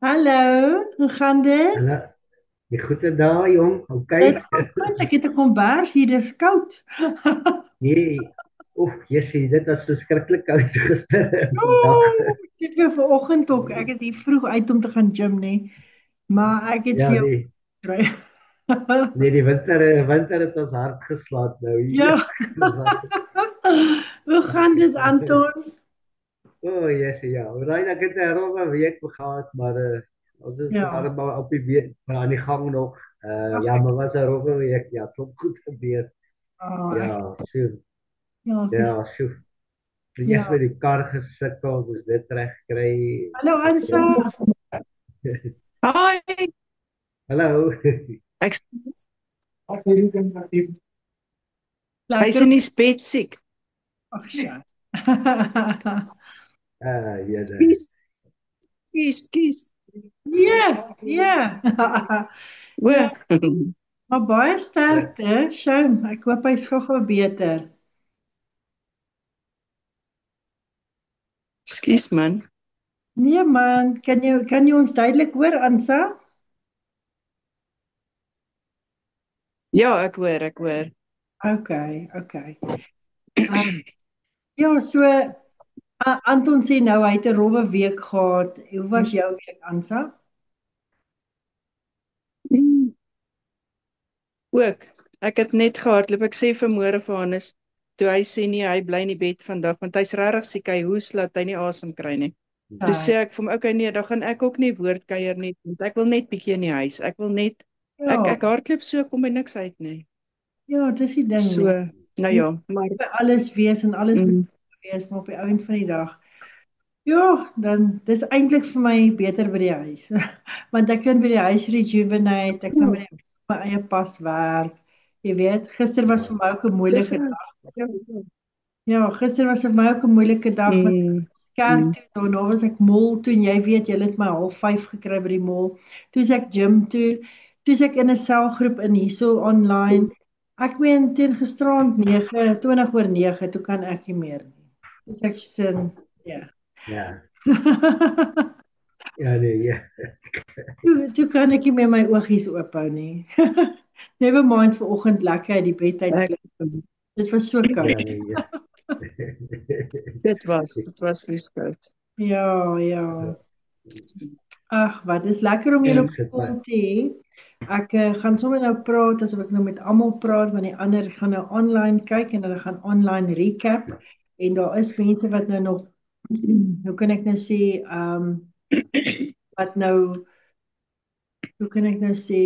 Hallo, hoe gaan dit? Hallo, die goeie dag jong, Dit okay. gaan goed. Ek het 'n kombers hier, dis koud. Nee, oef, jessie, dit was verskriklik koud gister en vandag. Ooh, ek het weer vanoggend ook. Ek is hier vroeg uit om te gaan gym, nê. Maar ek het Ja, vir jou nee, gekry. nee, die winter het ons hard geslaat nou hier. Ja. Hoe gaan dit, Anton? Jessie, ja. Right, ek het 'n rowwe week gehad, maar ons is Ja. maar op die week, maar aan die gang nog. Ag, Ja, maar was 'n rowwe week, ja, klop goed gebeur. ek Ja, sjoe. ja, Ja, sjoe. Eers ja. met die kar gesukkel, moes dit reg kry. Hallo Ansa. Hi, Hallo. ek hy's Lekker. in die bed siek. Ag, ja. Jene. Kies, kies, kies. Ja, ja. O, Ja, maar baie sterkte, Sjoe. Ek hoop hy's gou-gou beter. skus man. Nee man, kan jy ons duidelik hoor, Ansa? Ja, ek hoor. Okay, okay. Ja, so Anton sê nou hy het 'n rowwe week gehad. Hoe was jou week, Ansa? Mm, Ook, ek het net gehardloop. Ek sê vanmôre vir Hannes, toe hy sê nee, hy bly in die bed vandag want hy's regtig siek. Hy hoes laat hy nie asem kry nie. Toe Okay. sê ek vir hom, okay nee, dan gaan ek ook nie woordkuier nie, want ek wil net bietjie in die huis. Ek wil net Ja, ek hardloop so kom by niks uit nie. ja, dis die ding So, nie. nou Mens ja, maar moet by alles wees en alles mm, betrokke wees, maar op die einde van die dag, ja, dan dis eintlik vir my beter by die huis. Want ek kan by die huis rejuvenate, ek kan by die huis op my eie pas werk. Jy weet, gister was vir Ja. my ook 'n dis moeilike reg. dag. Ja, ja. Ja, gister was vir my ook 'n moeilike dag want ek Mm, was kerk mm. toe, daarna was ek mall toe en jy weet, jy het my 4:30 gekry by die mall. Toe is ek gym toe, toe is ek in 'n selgroep in hierso online. Ek meen teen gisteraand 9:20 oor 9, toe kan ek nie meer nie. Dis ek sin, ja. Ja. Ja, nee, ja. Toe kan ek nie meer my oogies oophou nie. Never mind vanoggend lekker uit die bed uit Ek, klim. Dit was so koud. Ja, nee, ja. dit was vreeskoud. Ja, ja. Ag, wat is lekker om julle Ja, op sit skool maar. te hê. Ek gaan sommer nou praat asof ek nou met almal praat, want die ander gaan nou online kyk en hulle gaan online recap en daar is mense wat nou nog hoe kan ek nou sê, wat nou hoe kan ek nou sê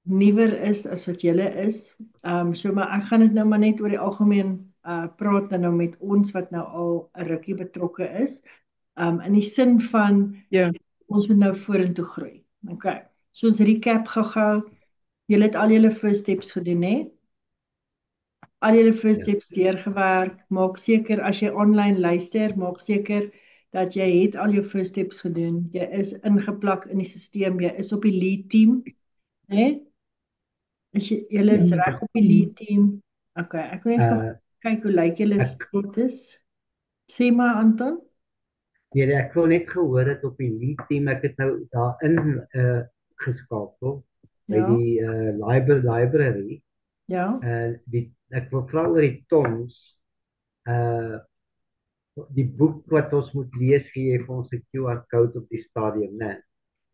nuwer is as wat julle is. So maar ek gaan dit nou maar net oor die algemeen praat dan nou met ons wat nou al 'n rukkie betrokke is. In die sin van Ja, ons moet nou vorentoe groei. Okay. So ons recap gou-gou. Julle het al julle first steps gedoen, hè? Al julle first Ja. steps deurgewerk. Maak seker as jy online luister, maak seker dat jy het al jou first steps gedoen. Jy is ingeplak in die stelsel, jy is op die lead team, hè? Julle is ja. reg op die lead team. Okay, ek wil net gou Uh, kyk hoe lyk julle ek, status. Sê maar Anton. nee, ek wil net gehoor het op die lead team, ek het nou daarin geskakel by Ja, die library ja. en ek wil vra oor die tons, uh, die boek wat ons moet lees, gee jy vir ons 'n QR code op die stadium, né?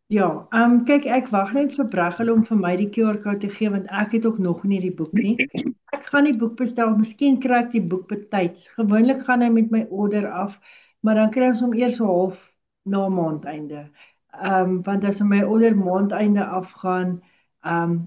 Ja, kyk ek wag net vir Braggel om vir my die QR-kode te gee want ek het ook nog nie die boek nie. Ek gaan die boek bestel, miskien kry ek die boek betyds. Gewoonlik gaan hy met my order af, maar dan kry ons hom eers so half na maandeinde. Want as my order maandeinde afgaan,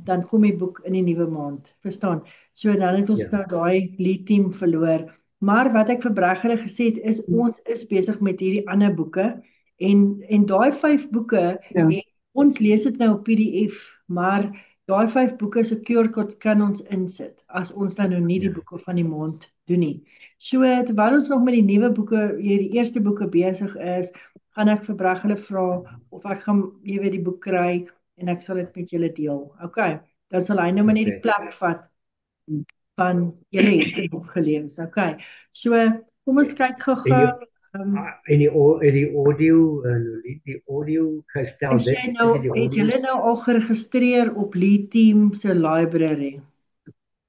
dan kom die boek in die nuwe maand. Verstaan? So dan het ons Ja, nou daai lead team verloor. Maar wat ek vir Braggel gesê het is ons is besig met hierdie ander boeke en daai 5 boeke Ja, en ons lees dit nou op PDF, maar daai 5 boeke se QR-kodes kan ons insit as ons dan nou nie die ja, boeke van die maand doen nie. So terwyl ons nog met die nuwe boeke, hierdie eerste boeke besig is, gaan ek vir Braggele vra of ek gaan jy weet die boek kry en ek sal dit met julle deel. OK. Dan sal hy nou maar net die okay. plek vat van julle het die boek gelees. OK. So kom ons kyk En jou, gou-gou. En die audio, die audio gestel Is dit, jy is nou, dit die het audio? julle nou al geregistreer op Lee Team se library?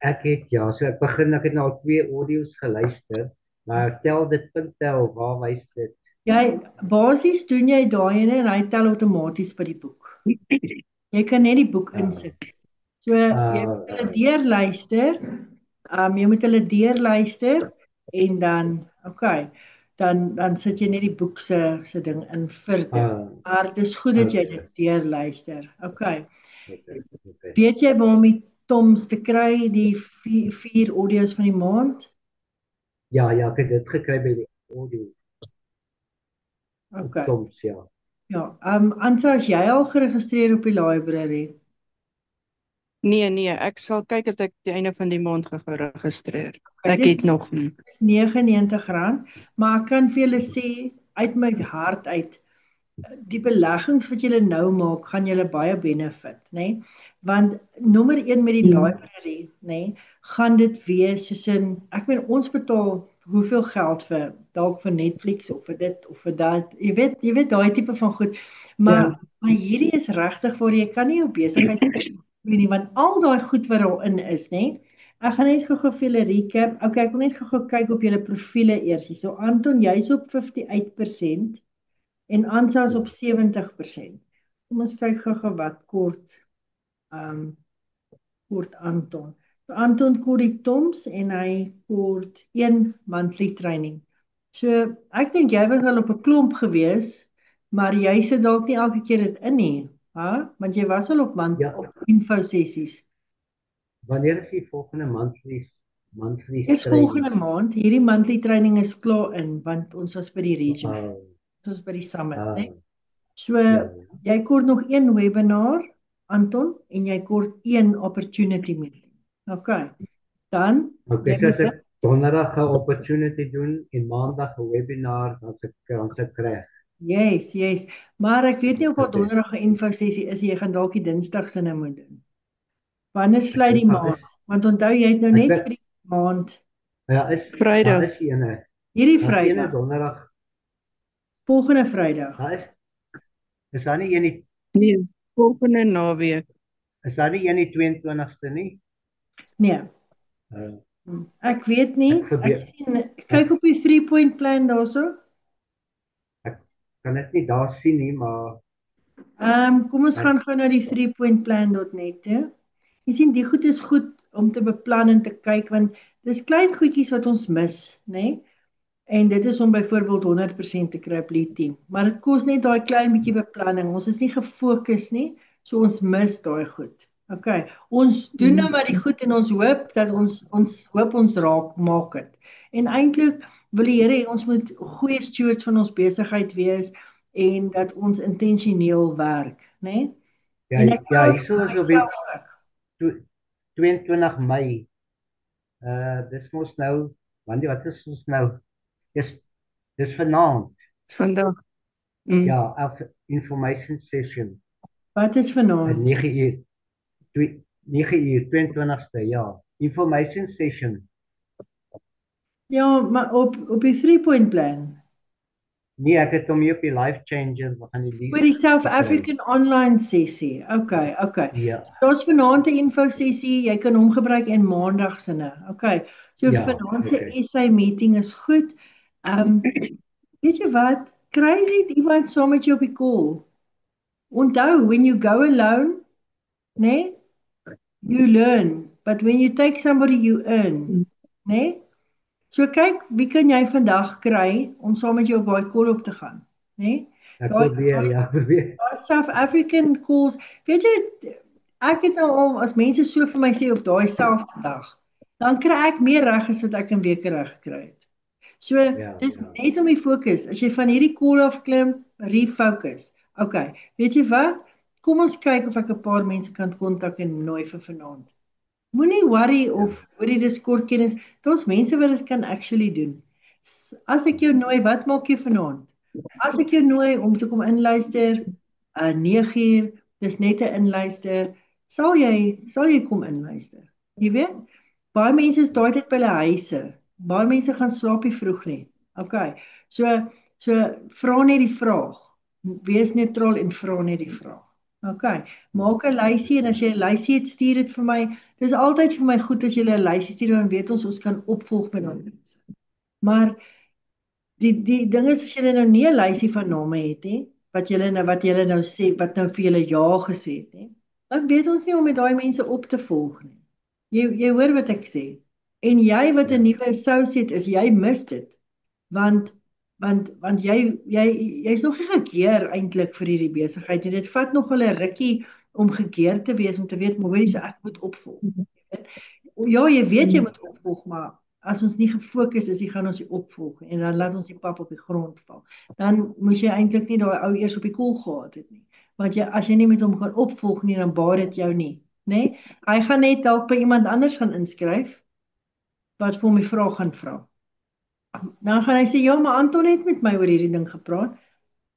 Ek het ja, so ek het nou al 2 audio's geluister, maar tel dit tel, waar wys dit? Jy basies doen jy daai ene en hy tel outomaties by die boek. Jy kan net die boek Uh, insit. So jy moet hulle deurluister. Jy moet hulle deurluister en dan dan sit jy net die boek se ding in vir dit. Maar dit is goed dat jy okay. dit deurluister. Okay. Weet jy waarmee Toms te kry die 4 audio's van die maand? Ja, ek het dit gekry by die audio. Okay. Toms, ja. Ja, Ansa, is jy al geregistreer op die library? Nee, ek sal kyk dat ek die einde van die maand geregistreer. Ek dit het nog nie. is R99, maar ek kan vir julle sê uit my hart uit, die beleggings wat julle nou maak, gaan julle baie benefit, nê? Want nommer 1 met die library, nê, gaan dit wees soos in, ek meen ons betaal hoeveel geld vir dalk vir Netflix of vir dit of vir dat. Jy weet daai tipe van goed. Maar hierdie is regtig waar jy kan nie jou besigheid doen nie, want al daai goed wat daarin is, nê? Ek gaan net gou-gou vir julle recap. Okay, ek wil net gou-gou kyk op julle profile eers. So Anton, jy's op 58% en Ansa is op 70%. Kom ons kyk gou-gou wat kort Anton. So Anton kort die Toms en hy kort 1 monthly training. So ek dink jy was al op 'n klomp gewees, maar jy sit dalk nie elke keer dit in nie, hè? Want jy was al op op info sessies. Wanneer is die volgende monthly Eers volgende maand. Hierdie monthly training is klaar in, want ons was by die region. Ons was by die summit, né? So jy kort nog 1 webinar, Anton, en jy kort 1 opportunity meeting. Okay. Dan so as ek donderdag 'n opportunity doen en maandag 'n webinar, dan se kry. Yes. Maar ek weet nie of op donderdag 'n info sessie is, jy gaan dalk die dinsdag se nou moet doen. Wanneer sluit die maand? Want onthou jy het nou net vir die maand. Ja, is Vrydag. Is ene. Hierdie Vrydag. Donderdag. Volgende Vrydag. Is daar nie een Nee, volgende naweek. Is daar nie een die 22ste nie? Nee. Ek weet nie. Ek sien kyk op die 3-point plan daarso. Ek kan dit nie daar sien nie, maar kom ons gaan gou na die 3pointplan.net toe. Jy sien die goed is goed om te beplan en te kyk want dis klein goedjies wat ons mis, nê? En dit is om byvoorbeeld 100% te kry op Lead Team. Maar dit kos net daai klein bietjie beplanning. Ons is nie gefokus nie, so ons mis daai goed. Okay, ons doen nou maar die goed en ons hoop dat ons raak maak dit. En eintlik wil die Here hê ons moet goeie stewards van ons besigheid wees en dat ons intentioneel werk, né? Ja, hierso is op 22 Mei. Dis mos nou, wat is ons nou? Dis vanaand. Dis vandag. Ja, information session. Wat is vanaand? 9 uur 22ste, ja. Information session. Ja, maar op die 3-point plan. Nee, ek het hom hier op die Life Changer, we gaan die Vir die South African online sessie. Okay. Ja. Daar's vanaand 'n info sessie, jy kan hom gebruik in maandag sinne. Okay. So vanaand se SA meeting is goed. Weet jy wat? Kry net iemand saam met jou op die call. Onthou, when you go alone, né? You learn, but when you take somebody you earn, né? So kyk, wie kan jy vandag kry om saam met jou op daai call op te gaan, né? Ek probeer. South African calls, weet jy, ek het nou al as mense so vir my sê op daai selfde dag, dan kry ek meer reg as wat ek in weke reg gekry het. So, dis net om die fokus. As jy van hierdie call af klim, refocus. Okay, weet jy wat? Kom ons kyk of ek 'n paar mense kan kontak en nooi vir vanaand. Moenie worry of oor die Discord kennis. Daar's mense wat dit kan actually doen. As ek jou nooi, wat maak jy vanaand? As ek jou nooi om te kom inluister, 9 uur, dis net 'n inluister, sal jy kom inluister. Jy weet? Baie mense is daai tyd by hulle huise. Baie mense gaan slaap vroeg nie. Okay. So So vra net die vraag. Wees neutraal en vra net die vraag. OK. Maak 'n lysie en as jy 'n lysie het, stuur dit vir my. Dis altyd vir my goed as jy 'n lysie stuur, dan weet ons kan opvolg met daai mense. Maar die ding is as jy nou nie 'n lysie van name het nie, wat julle nou sê, wat nou vir julle ja gesê het nie, dan weet ons nie om met daai mense op te volg nie. Jy hoor wat ek sê. En jy wat 'n nuwe associate is, jy mis dit. Want want jy's nog nie gekeer eintlik vir hierdie besigheid nie. Dit vat nog 'n rukkie om gekeer te wees om te weet maar hoorie so ek moet opvolg. Ja, jy weet jy moet opvolg, maar as ons nie gefokus is, gaan ons nie opvolg en dan laat ons die pap op die grond val. Dan moes jy eintlik nie daai ou eers op die koel gehad het nie. Want as jy nie met hom gaan opvolg nie, dan baat dit jou nie, né? Hy gaan net dalk by iemand anders gaan inskryf wat vir hom die vraag gaan vra. Dan gaan hy sê ja, maar Anton het met my oor hierdie ding gepraat,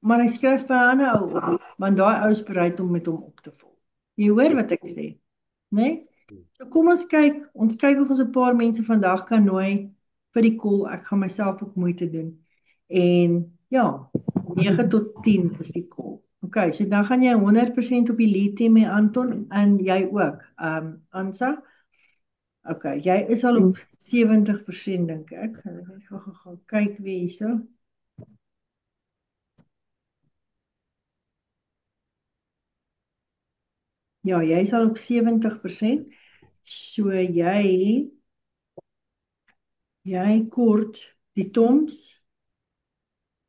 maar hy skryf by 'n ander ou op, want daai ou is bereid om met hom op te volg. Jy hoor wat ek sê, né? So kom ons kyk of ons 'n paar mense vandag kan nooi vir die call. Ek gaan myself ook moeite doen. En ja, 9 tot 10 is die call. OK, so dan gaan jy 100% op die lead team hê Anton en jy ook. Ansa. OK, jy is al op 70% dink ek. Ek gaan kyk wie hierso. Ja, jy is al op 70%. So jy kort die TOMS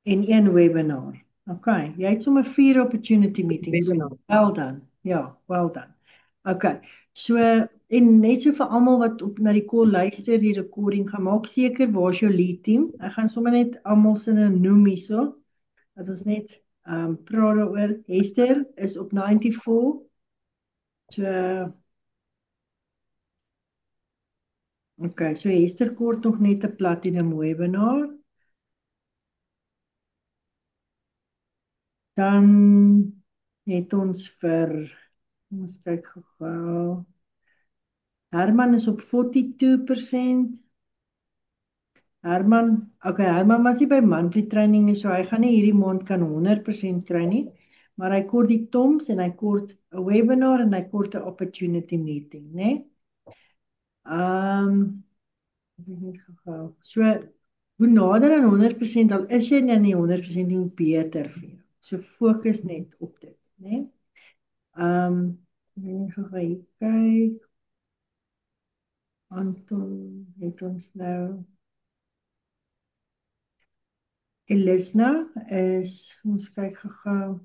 en 1 webinar. OK, jy het sommer 4 opportunity meetings. Well done. Ja, well done. OK. So en net so vir almal wat op na die call luister, die recording gaan maak seker waar's jou lead team. Ek gaan sommer net almal se noem hierso. Dat ons net praat daaroor. Hester is op 94. So OK, so Hester kort nog net 'n platinum webinar. Dan het ons vir ons kyk gou. Herman is op 42%. Herman was nie by monthly training nie, so hy gaan nie hierdie maand kan 100% kry nie, maar hy kort die TOMS en hy kort 'n webinar en hy kort 'n opportunity meeting, né? So hoe nader aan 100% al is jy nie 100% nie, hoe beter vir jou. So fokus net op dit, né? Kyk. Anton het ons nou. Elisna is, ons kyk gou.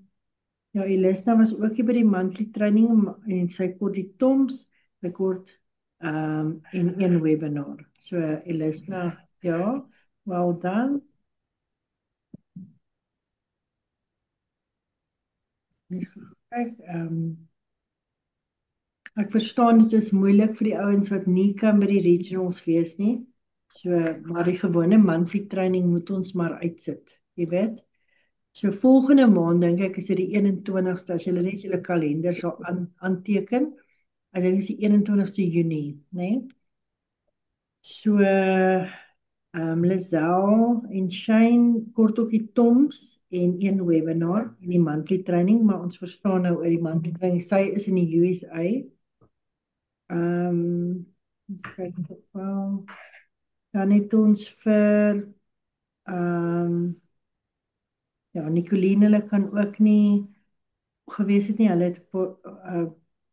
Ja, Elisna was ook hier by die monthly training en sy kort die TOMS, sy kort en 1 webinar. So Elisna, ja, well done. Kyk, ek verstaan dit is moeilik vir die ouens wat nie kan by die regionals wees nie. So, maar die gewone monthly training moet ons maar uitsit, jy weet. So volgende maand dink ek is dit die 21ste as julle net julle kalender sal aanteken. Ek dink is die 21ste Junie, né? So Lizelle en Shane kort ook die TOMS en 1 webinar en die monthly training, maar ons verstaan nou oor die monthly training. Sy is in die USA. Ons kyk gou. Dan het ons vir ja, Nicoline, hulle kan ook nie gewees het nie, hulle het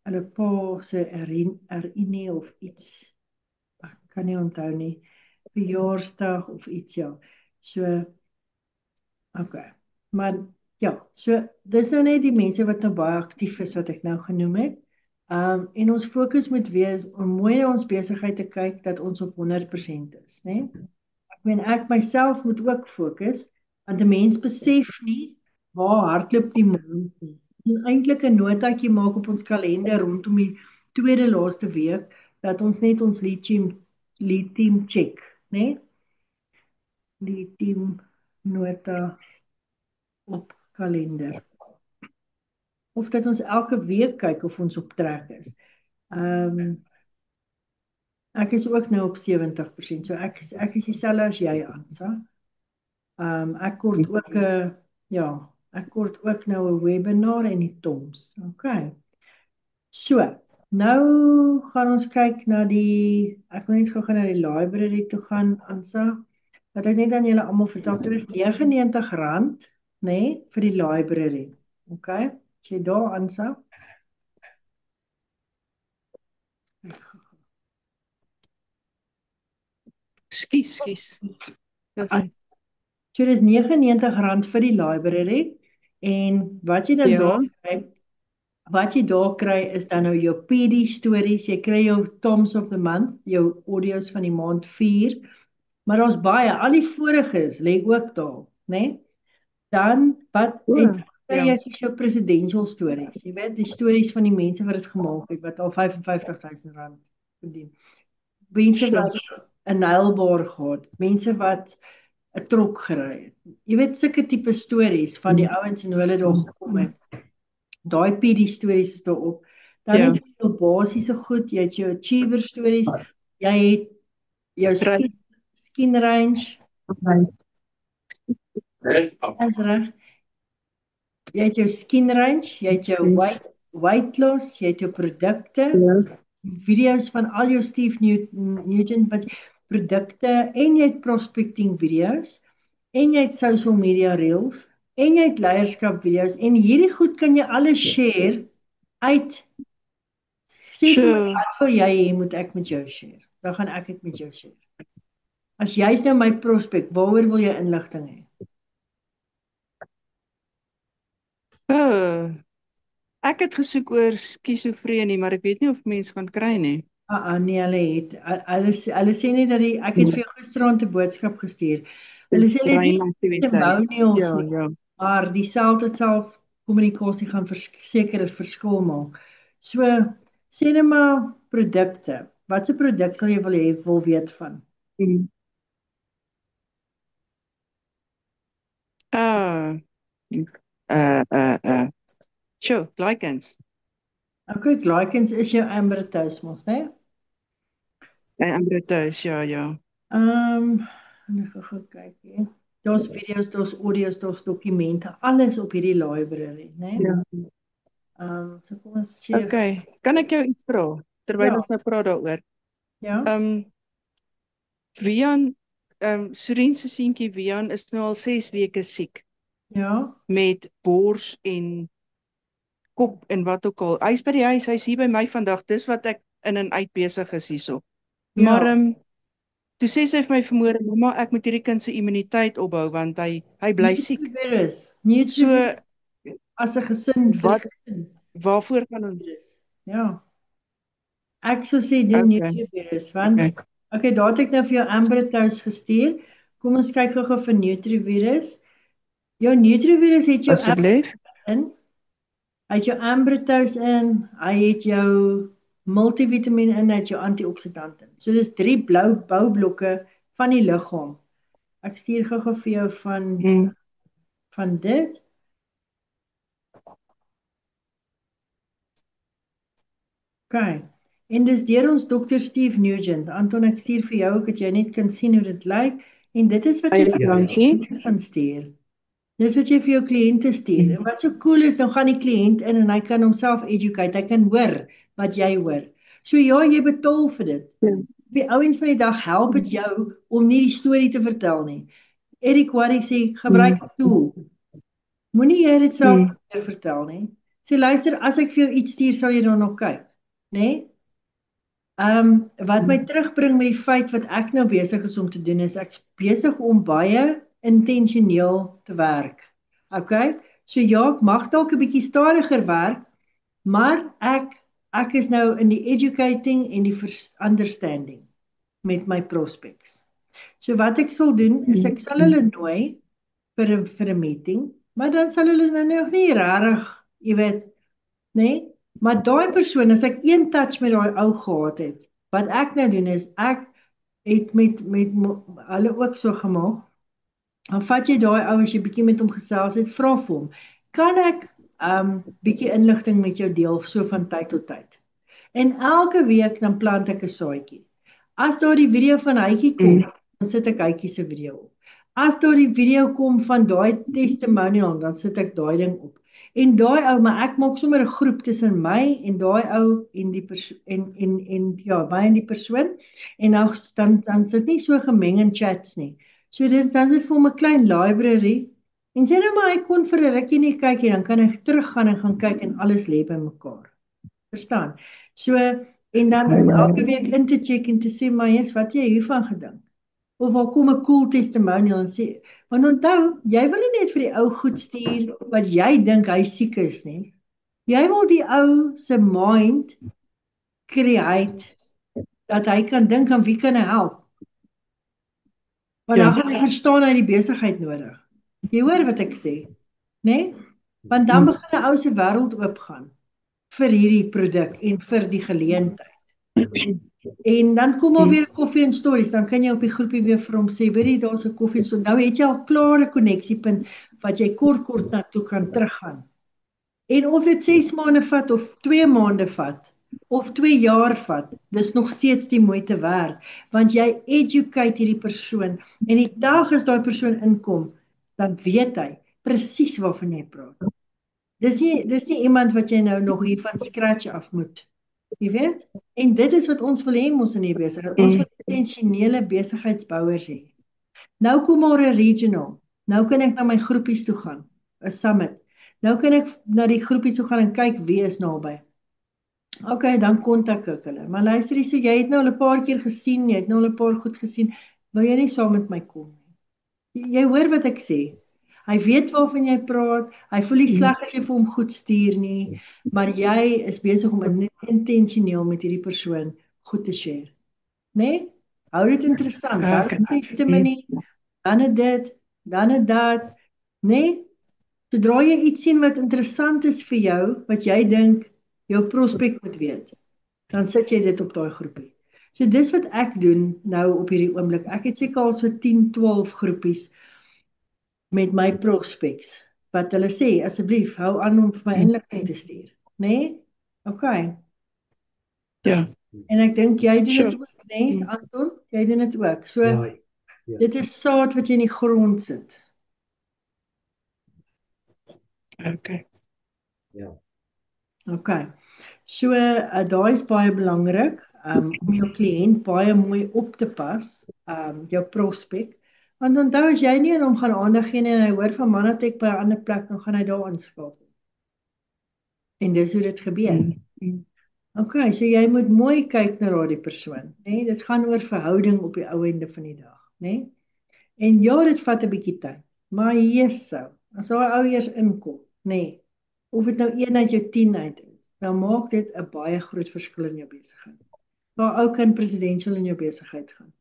hulle pa se Erini of iets, ek kan nie onthou nie, verjaarsdag of iets, ja. So, OK, maar ja, so dis nou net die mense wat nou baie aktief is wat ek nou genoem het. En ons fokus moet wees om mooi na ons besigheid te kyk dat ons op 100% is, né? Ek myself moet ook fokus, want 'n mens besef nie waar hardloop die maand nie. En eintlik 'n notaatjie maak op ons kalender rondom die tweede laaste week dat ons net ons lead team check, né? Lead team nota op kalender. Of dat ons elke week kyk of ons op trek is. Ek is ook nou op 70%, so ek is dieselfde as jy, Ansa. Ek kort ook ek kort ook nou 'n webinar en die TOMS. Okay. So, nou gaan ons kyk na ek wil net gou na die library toe gaan, Ansa. Dat ek net aan julle almal vertel, dit is R99, nê, vir die library. Okay? As jy daar, Ansa. Skus. Dis nie. So dis R99 vir die library en wat jy dan Ja. daar kry is dan nou jou PD stories, jy kry jou Toms of the Month, jou audio's van die maand 4, maar daar's baie, al die voriges lê ook daar, né? Dan en kry jy soos jou presidential stories, jy weet, die stories van die mense wat dit gemaak het, wat al R55,000 verdien. Mense wat 'n nylbaar gehad, mense wat 'n trok gery het. Jy weet sulke tipe stories van die ouens en hoe hulle daar gekom het. Daai PD stories is daarop. Dan het jy jou basiese goed, jy het jou achiever stories, jy het jou skin range. Dis reg. Jy het jou skin range, jy het jou weight loss, jy het jou produkte, video's van al jou Steve Nugent produkte en jy het prospecting video's en jy het social media reels en jy het leierskap video's en hierdie goed kan jy alles share uit. Sê wat wil jy hê moet ek met jou share? Dan gaan ek dit met jou share. As jy's nou my prospect, waaroor wil jy inligting hê? Ek het gesoek oor skizofrenie, maar ek weet nie of mense kan kry nie. Nee, hulle sê nie dat ek het vir jou gisteraand 'n boodskap gestuur. Hulle sê hulle het nie testimonials nie, maar die self-tot-self kommunikasie gaan seker 'n verskil maak. So, sê net maar produkte. Watse produk sal jy wil weet van? Sure, glycans. Okay, glycans is jou Ambertose mos, né? Ambertose, ja. Ek gaan kyk hier. Daar's video's, daar's audio's, daar's dokumente, alles op hierdie library, né? Ja. So kom ons sê. Okay, kan ek jou iets vra terwyl ons nou praat daaroor? Ja. Vian, Surin se seentjie Vian is nou al 6 weke siek. Ja. Met bors en kop en wat ook al. Hy's by die huis, hy's hier by my vandag. Dis wat ek in en uit besig is hierso. Ja. Maar toe sê sy vir my vanmôre, mamma, ek moet hierdie kind se immuniteit opbou want hy bly siek. Nie so as 'n gesin waarvoor gaan ons? Ja. Ek sou sê doen Nutrivirus want okay, daar het ek nou vir jou Ambertose gestuur. Kom ons kyk gou vir Nutrivirus. Jou Nutrivirus het jou asseblief in. Hy het jou Ambertose in, hy het jou multivitamiene in, hy het jou antioksidante in. So dis 3 blou boublokke van die liggaam. Ek stuur gou vir jou van dit. Okay. En dis deur ons dokter Steve Nugent. Anton, ek stuur vir jou ook dat jy net kan sien hoe dit lyk en dit is wat jy gaan stuur. Dis wat jy vir jou kliënte stuur. En wat so cool is, dan gaan die kliënt in en hy kan homself educate. Hy kan hoor wat jy hoor. So ja, jy betaal vir dit. Die ouens van die dag help dit jou om nie die storie te vertel nie. Eric Warwick sê gebruik 'n tool. Moenie jy dit self vertel nie. Sê luister, as ek vir jou iets stuur, sal jy dan nog kyk, né? Wat my terugbring met die feit wat ek nou besig is om te doen is ek's besig om baie intentioneel te werk. Okay? So ja, ek mag dalk 'n bietjie stadiger werk, maar ek is nou in die educating en die understanding met my prospects. So wat ek sal doen is ek sal hulle nooi vir 'n meeting, maar dan sal hulle nou nog nie regtig, jy weet, né? Maar daai persoon, as ek een touch met daai ou gehad het, wat ek nou doen is ek het met hulle ook so gemaak. Dan vat jy daai ou as jy bietjie met hom gesels het, vra vir hom, kan ek bietjie inligting met jou deel so van tyd tot tyd? En elke week dan plant ek 'n saadjie. As daar die video van Hytjie kom, dan sit ek Hytjie se video op. As daar die video kom van daai testimonial, dan sit ek daai ding op. En daai ou, maar ek maak sommer 'n groep tussen my en daai ou en die persoon en ja, my en die persoon en dan sit nie so gemeng in chats nie. So dan sit vir hom 'n klein library en sê nou maar hy kon vir 'n rukkie nie kyk nie, dan kan hy teruggaan en gaan kyk en alles lê by mekaar. Verstaan? So en dan om elke week in te check en te sê maar jy's wat jy hiervan gedink. Of al kom 'n cool testimonial en sê, want onthou, jy wil nie net vir die ou goed stuur wat jy dink hy siek is nie. Jy wil die ou se mind create dat hy kan dink aan wie kan hy help. Want dan gaan hy verstaan hy die besigheid nodig. Jy hoor wat ek sê, né? Want dan begin 'n ou se wêreld oopgaan vir hierdie produk en vir die geleentheid. En dan kom al weer koffie en stories, dan kan jy op die groepie weer vir hom sê, weet jy, daar's 'n koffie en stories. Nou het jy al klare koneksiepunt wat jy kort na toe kan teruggaan. En of dit 6 maande vat of 2 maande vat of 2 jaar vat, dis nog steeds die moeite werd, want jy educate hierdie persoon en die dag as daai persoon inkom, dan weet hy presies waarvan jy praat. Dis nie iemand wat jy nou nog hier van scratch af moet. Jy weet? En dit is wat ons wil hê ons in die besigheid. Ons wil intentionele besigheidsbouers hê. Nou kom maar 'n regional. Nou kan ek na my groepies toe gaan, 'n summit. Nou kan ek na die groepies toe gaan en kyk wie is naby. Okay, dan kontak ek hulle. Maar luister hier, so jy het nou al 'n paar keer gesien, jy het nou al 'n paar goed gesien. Wil jy nie saam met my kom nie? Jy hoor wat ek sê. Hy weet waarvan jy praat. Hy voel nie sleg as jy vir hom goed stuur nie, maar jy is besig om intentioneel met hierdie persoon goed te share. Né? Hou dit interessant. Hou testimony, dan dit, dan dat, né? Sodra jy iets sien wat interessant is vir jou, wat jy dink jou prospek moet weet, dan sit jy dit op daai groepie. So dis wat ek doen nou op hierdie oomblik. Ek het seker al so 10, 12 groepies met my prospects, wat hulle sê, asseblief, hou aan om vir my inligting te stuur, né? Okay. Ja. En ek dink jy doen dit ook, né, Anton? Jy doen dit ook. So, Ja. dit is saad wat jy in die grond sit. Okay. Ja. Okay. So, daai is baie belangrik, om jou kliënt baie mooi op te pas, jou prospek. Want onthou, as jy nie aan hom gaan aandag gee nie en hy hoor van Manatech by 'n ander plek, dan gaan hy daar aanskakel. En dis hoe dit gebeur. Okay, so jy moet mooi kyk na daardie persoon, né? Dit gaan oor verhouding op die ou einde van die dag, né? En ja, dit vat 'n bietjie tyd, maar Jesus, as daai ou eers inkom, né? Of dit nou 1 uit jou 10 uit is, dan maak dit 'n baie groot verskil in jou besigheid. Daai ou kan presidential in jou besigheid gaan,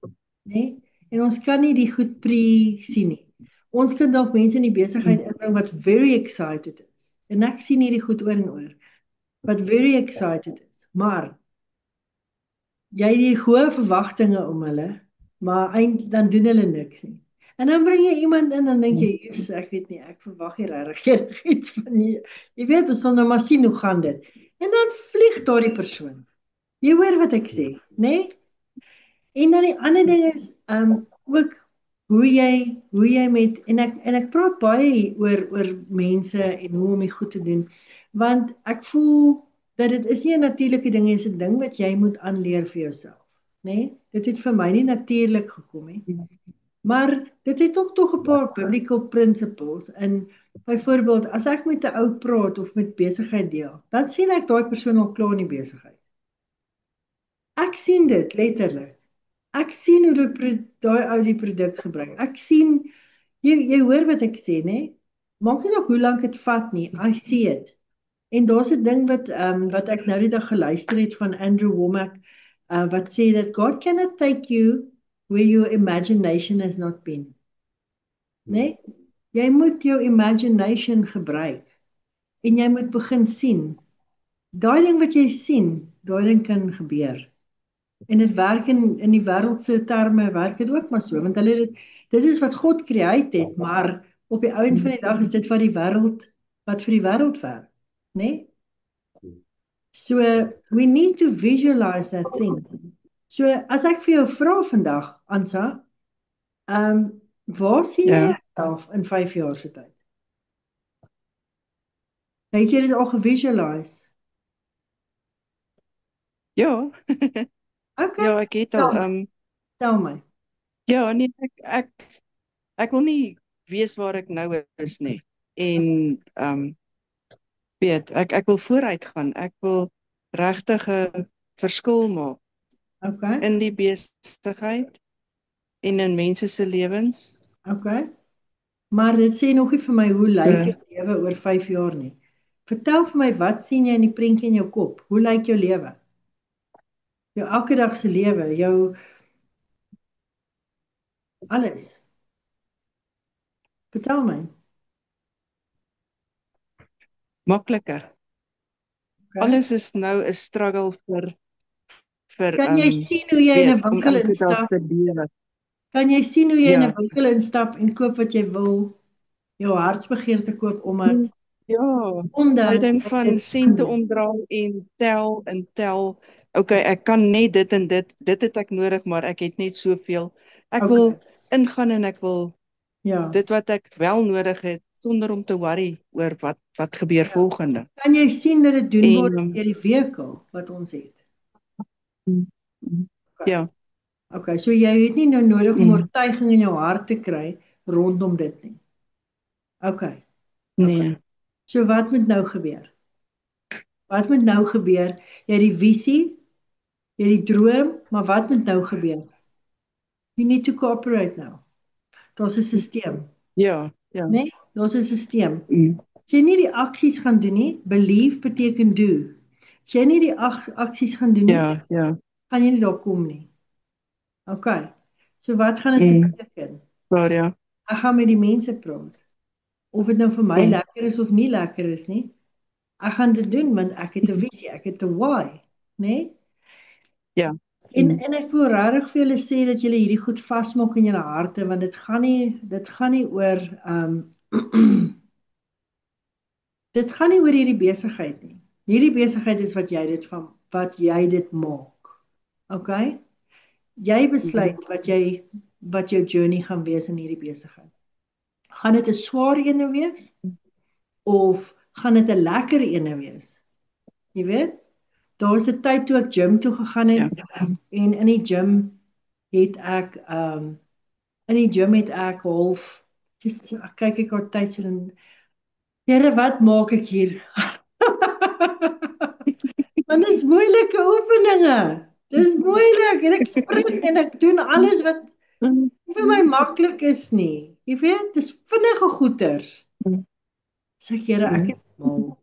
né? En ons kan nie die goed sien nie. Ons kan dalk mense in die besigheid inbring wat very excited is. En ek sien hierdie goed oor en oor. Wat very excited is. Maar jy het die hoë verwagtinge om hulle, maar dan doen hulle niks nie. En dan bring jy iemand in en dink jy, "Jesus, ek weet nie, ek verwag nie regtig iets van jy." Jy weet, ons sal nou maar sien hoe gaan dit. En dan vlieg daardie persoon. Jy hoor wat ek sê, né? En dan die ander ding is ook hoe jy met en ek praat baie oor mense en hoe om die goed te doen, want ek voel dat dit is nie 'n natuurlike ding nie, dit is 'n ding wat jy moet aanleer vir jouself, né? Dit het vir my nie natuurlik gekom nie. Maar dit het tog 'n paar biblical principles in. Byvoorbeeld, as ek met 'n ou praat of met besigheid deel, dan sien ek daai persoon al klaar in die besigheid. Ek sien dit letterlik. Ek sien hoe daai ou die produk gebruik. Ek sien jy hoor wat ek sê, né? Maak nie saak hoe lank dit vat nie. I see it. En daar's 'n ding wat ek nou die dag geluister het van Andrew Womack, wat sê dat God cannot take you where your imagination has not been. Né? Jy moet jou imagination gebruik en jy moet begin sien. Daai ding wat jy sien, daai ding kan gebeur. En dit werk in die wêreldse terme werk dit ook maar so, want dit is wat God create het, maar op die einde van die dag is dit wat vir die wêreld werk, né? So we need to visualize that thing. So as ek vir jou vra vandag, Ansa, Waar sien jy Ja. jouself in 5 jaar se tyd? Het jy dit al gevisualize? Ja, Okay, ja, ek het tel al, my, tel my. ja, nee, ek wil nie weet waar ek nou is nie. En, weet, ek wil vooruit gaan. Ek wil regtig 'n verskil maak Okay, in die besigheid en in mense se lewens. okay. Maar dit sê nog nie vir my hoe lyk jou So, lewe oor 5 jaar nie. Vertel vir my, wat sien jy in die prentjie in jou kop? Hoe lyk jou lewe? Jou elke dag se lewe, jou alles. Vertel my. makliker. Okay. Alles is nou 'n struggle vir Kan jy sien hoe jy in 'n weet, om winkel elke dag instap? te lewe. Kan jy sien hoe jy in 'n Ja. winkel instap en koop wat jy wil? Jou hartsbegeerte koop Ja, omdat hy ding jy van dit sente kan. omdraai en tel. Okay, ek kan net dit en dit het ek nodig, maar ek het net soveel. Ek wil Okay. ingaan en ek wil Ja. dit wat ek wel nodig het sonder om te worry oor wat gebeur volgende. Kan jy sien dat dit doen word En deur die vehikel wat ons het? mm, mm, Okay. ja, Okay, so jy het nie nou nodig om mm, oortuiging in jou hart te kry rondom dit nie. Okay. nee, So wat moet nou gebeur? Wat moet nou gebeur? Jy het die visie, jy het die droom, maar wat moet nou gebeur? You need to cooperate now. Daar's 'n stelsel, ja, né? Nee? Daar's 'n stelsel. mm, As jy nie die aksies gaan doen nie, believe beteken do. As jy nie die aksies gaan doen nie, ja, gaan jy nie daar kom nie. Okay. So wat gaan dit mm, beteken? waar ja, Ek gaan met die mense praat. Of dit nou vir my mm, lekker is of nie lekker is nie. Ek gaan dit doen want ek het 'n visie, ek het 'n why, né? Nee? ja, En mm, en ek wil regtig vir julle sê dat julle hierdie goed vasmaak in julle harte want dit gaan nie oor dit gaan nie oor hierdie besigheid nie. Hierdie besigheid is wat jy dit maak. Okay? Jy besluit wat jou journey gaan wees in hierdie besigheid. Gaan dit 'n swaar ene wees of gaan dit 'n lekker ene wees? Jy weet? Daar was 'n tyd toe ek gym toe gegaan het en in die gym het ek half just kyk ek op tyd so dan Here, wat maak ek hier? Want dit is moeilike oefeninge. Dis moeilik en ek spring en ek doen alles wat mm, vir my maklik is nie. Jy weet, dis vinnige goeters. mm, Sê Here, ek is mal.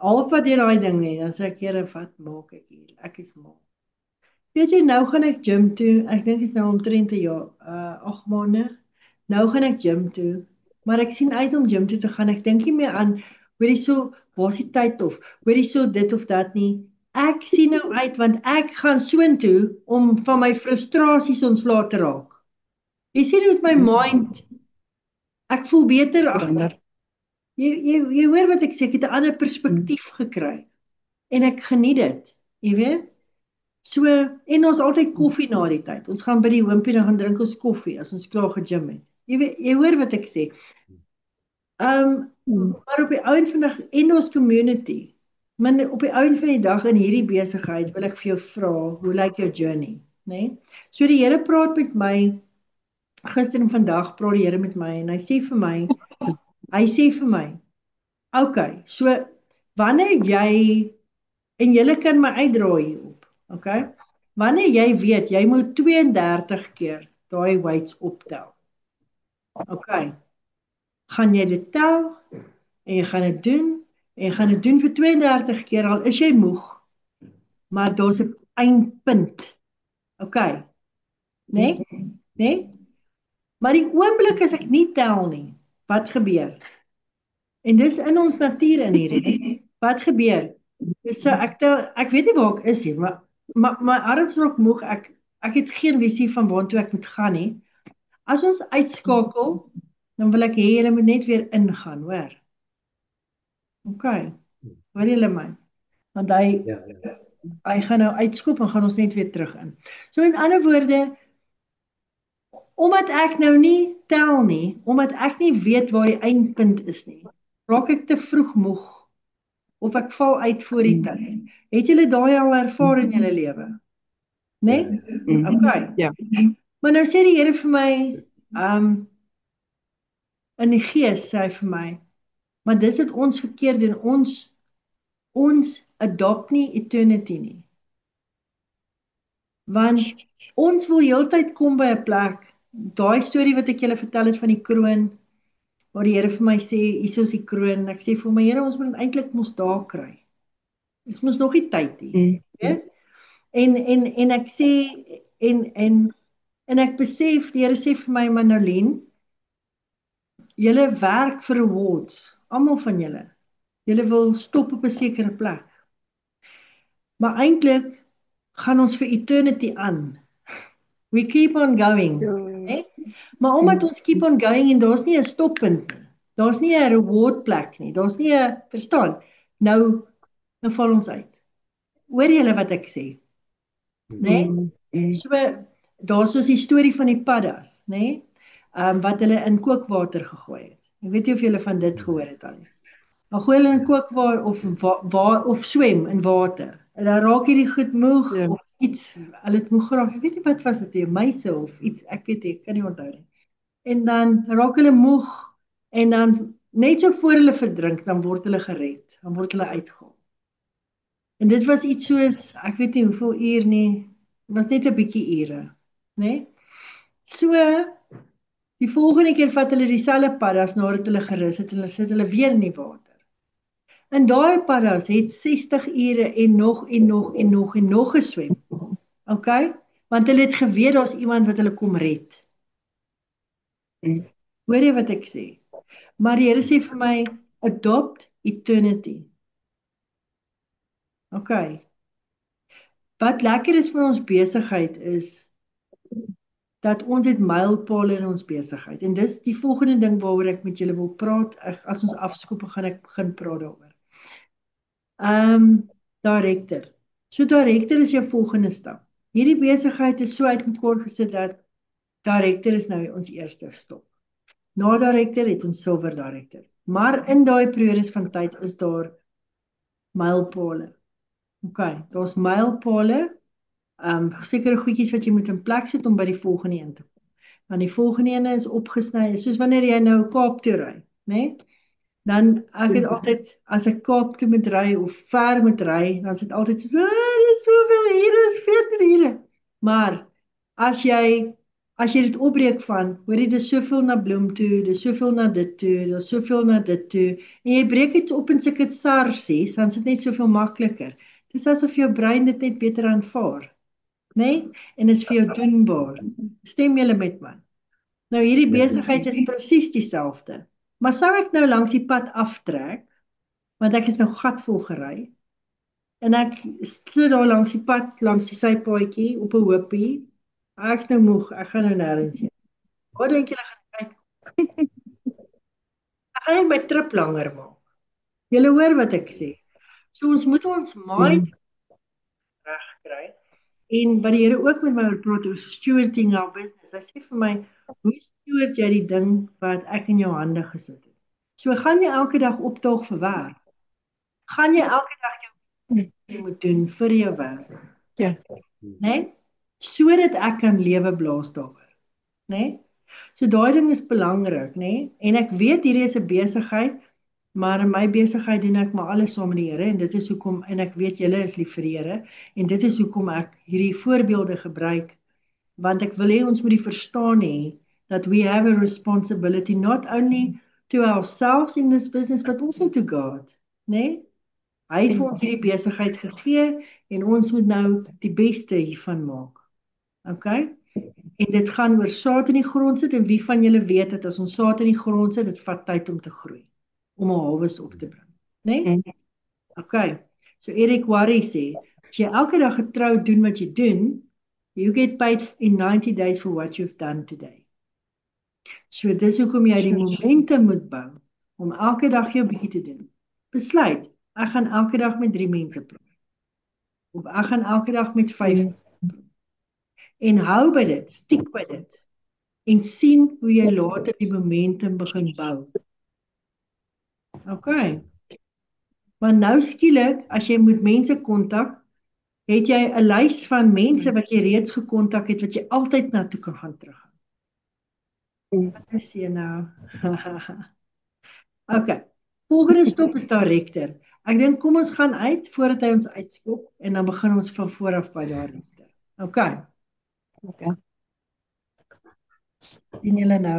Halfpad deur daai ding nie, dan sê ek Here, wat maak ek hier? Ek is mal. Weet jy, nou gaan ek gym toe. Ek dink dit is nou omtrent 'n jaar, 8 maande. Nou gaan ek gym toe. Maar ek sien uit om gym toe te gaan. Ek dink nie meer aan hoorie so, waar is die tyd of hoorie so dit of dat nie. Ek sien nou uit want ek gaan soontoe om van my frustrasies ontslae te raak. Jy sien hoe met my mind ek voel beter agter. verander. Jy hoor wat ek sê, ek het 'n ander perspektief gekry en ek geniet dit. Jy weet? So en ons altyd koffie na die tyd. Ons gaan by die hoompie dan gaan drink ons koffie as ons klaar gegym het. Jy weet, jy hoor wat ek sê. Maar op die ou en vandag en ons community. Maar op die ou en van die dag in hierdie besigheid wil ek vir jou vra, hoe lyk jou journey, né? Nee? So die Here praat met my gister en vandag praat die Here met my en hy sê vir my, okay, so wanneer jy en julle kan my uitdraai hierop, okay? Wanneer jy weet jy moet 32 keer daai weights optel. Okay. Gaan jy dit tel en jy gaan dit doen en jy gaan dit doen vir 32 keer al is jy moeg. Maar daar's 'n eindpunt. Okay. Né? Né? Maar die oomblik as ek nie tel nie, wat gebeur? En dis in ons natuur in hierdie. Wat gebeur? Dis so ek weet nie waar ek is nie, maar my arms raak moeg. Ek het geen visie van waartoe ek moet gaan nie. As ons uitskakel, dan wil ek hê julle moet net weer ingaan, hoor. Okay. Hoor julle my? Want hy gaan nou uitskoop en gaan ons net weer terug in. So in ander woorde, Omdat ek nou nie tel nie, omdat ek nie weet waar die eindpunt is nie, raak ek te vroeg moeg of ek val uit voor die tyd. Het julle daai al ervaar in julle lewe? Né? Okay. Ja. Maar nou sê die Here vir my, in die gees sê hy vir my, maar dis wat ons verkeerd doen. Ons adopt nie eternity nie. Want ons wil heeltyd kom by 'n plek, daai storie wat ek julle vertel het van die kroon, waar die Here vir my sê, hier is die kroon, en ek sê vir my, Here, ons moet eintlik mos daar kry. Dis mos nog nie tyd nie, weet? En ek sê, en ek besef, die Here sê vir my, Manolien, julle werk vir rewards, almal van julle. Julle wil stop op 'n sekere plek. Maar eintlik gaan ons vir eternity aan. We keep on going. Ja. Maar omdat ons keep on going en daar's nie 'n stoppunt nie. Daar's nie 'n reward plek nie. Daar's nie 'n, verstaan? Nou val ons uit. Hoor julle wat ek sê? Né? So daar's soos die storie van die paddas, né? Wat hulle in kookwater gegooi het. Ek weet nie of julle van dit gehoor het al nie. Dan gooi hulle in kookwater of swem in water. En dan raak hierdie goed moeg of iets, hulle het moeg geraak. Ek weet nie wat was dit, muise of iets, ek weet nie, ek kan nie onthou nie. En dan raak hulle moeg en dan net so voor hulle verdrink, dan word hulle gered, dan word hulle uitgehaal. En dit was iets soos, ek weet nie hoeveel uur nie, dit was net 'n bietjie ure, né? So die volgende keer vat hulle dieselfde paddas nadat hulle gerus het en hulle sit hulle weer in die water. En daai paddas het 60 ure en nog geswem. Okay? Want hulle het geweet daar's iemand wat hulle kom red. Hoor jy wat ek sê? Maar die Here sê vir my, adopt eternity. Okay. Wat lekker is van ons besigheid is dat ons het mylpale in ons besigheid. En dis die volgende ding waaroor ek met julle wil praat. As ons afskoop, gaan ek begin praat daaroor. Director. So director is jou volgende stap. Hierdie besigheid is so uitmekaar gesit dat director is nou ons eerste stap. Na director het ons silver director. Maar in daai periodes van tyd is daar mylpale. Okay, daar's mylpale, sekere goedjies wat jy moet in plek sit om by die volgende een te kom. Want die volgende een is opgesny, soos wanneer jy nou Kaap toe ry, né? Dan ek het altyd, as ek Kaap toe moet ry of ver moet ry, dan is dit altyd soos, dis soveel ure, dis 14 ure. Maar as jy dit opbreek van, hoor jy, dis soveel na Bloem toe, dis soveel na dit toe, dis soveel na dit toe, en jy breek dit op in sulke sarsies, dan is dit net soveel makliker. Dis asof jou brein dit net beter aanvaar, né? En is vir jou doenbaar. Stem julle met my? Nou hierdie besigheid is presies dieselfde. Maar sou ek nou langs die pad aftrek, want ek is nou gatvol gery, en ek sit daar langs die pad, langs die sypaadjie, op 'n hoopie, ek is nou moeg, ek gaan nou nêrens heen. Wat dink julle gaan kyk? Ek gaan net my trip langer maak. Julle hoor wat ek sê. So ons moet ons mind reg kry. En wat die Here ook met my wil praat oor stewarding our business. Hy sê vir my, hoe steward jy die ding wat ek in jou hande gesit het? So gaan jy elke dag opdaag vir werk? Gaan jy elke dag jou moet doen vir jou werk? Ja. Né? Sodat ek kan lewe blaas daaroor. Né? So daai ding is belangrik, né? En ek weet hierdie is 'n besigheid, maar in my besigheid doen ek maar alles saam met die Here en dit is hoekom, en ek weet julle is lief vir die Here en dit is hoekom ek hierdie voorbeelde gebruik, want ek wil hê ons moet die verstaan hê that we have a responsibility not only to ourselves in this business but also to God, né? Hy het vir ons hierdie besigheid gegee en ons moet nou die beste hiervan maak. Okay? En dit gaan oor saad in die grond sit en wie van julle weet dat as ons saad in die grond sit, dit vat tyd om te groei, om 'n harwes op te bring, né? Okay. So Eric Worre sê, as jy elke dag getrou doen wat jy doen, you get paid in 90 days for what you've done today. So dis hoekom jy die momentum moet bou om elke dag jou bietjie te doen. Besluit, ek gaan elke dag met 3 mense praat. Of ek gaan elke dag met 5 mense praat. En hou by dit, stiek by dit. en sien hoe jy later die momentum begin bou. Okay. Maar nou skielik, as jy met mense kontak, het jy 'n lys van mense wat jy reeds gekontak het, wat jy altyd na toe kan gaan teruggaan. Wat is jy nou? Okay. Volgende stop is director. Ek dink kom ons gaan uit voordat hy ons uitskop en dan begin ons van voor af by director. Okay. Okay. Sien julle nou.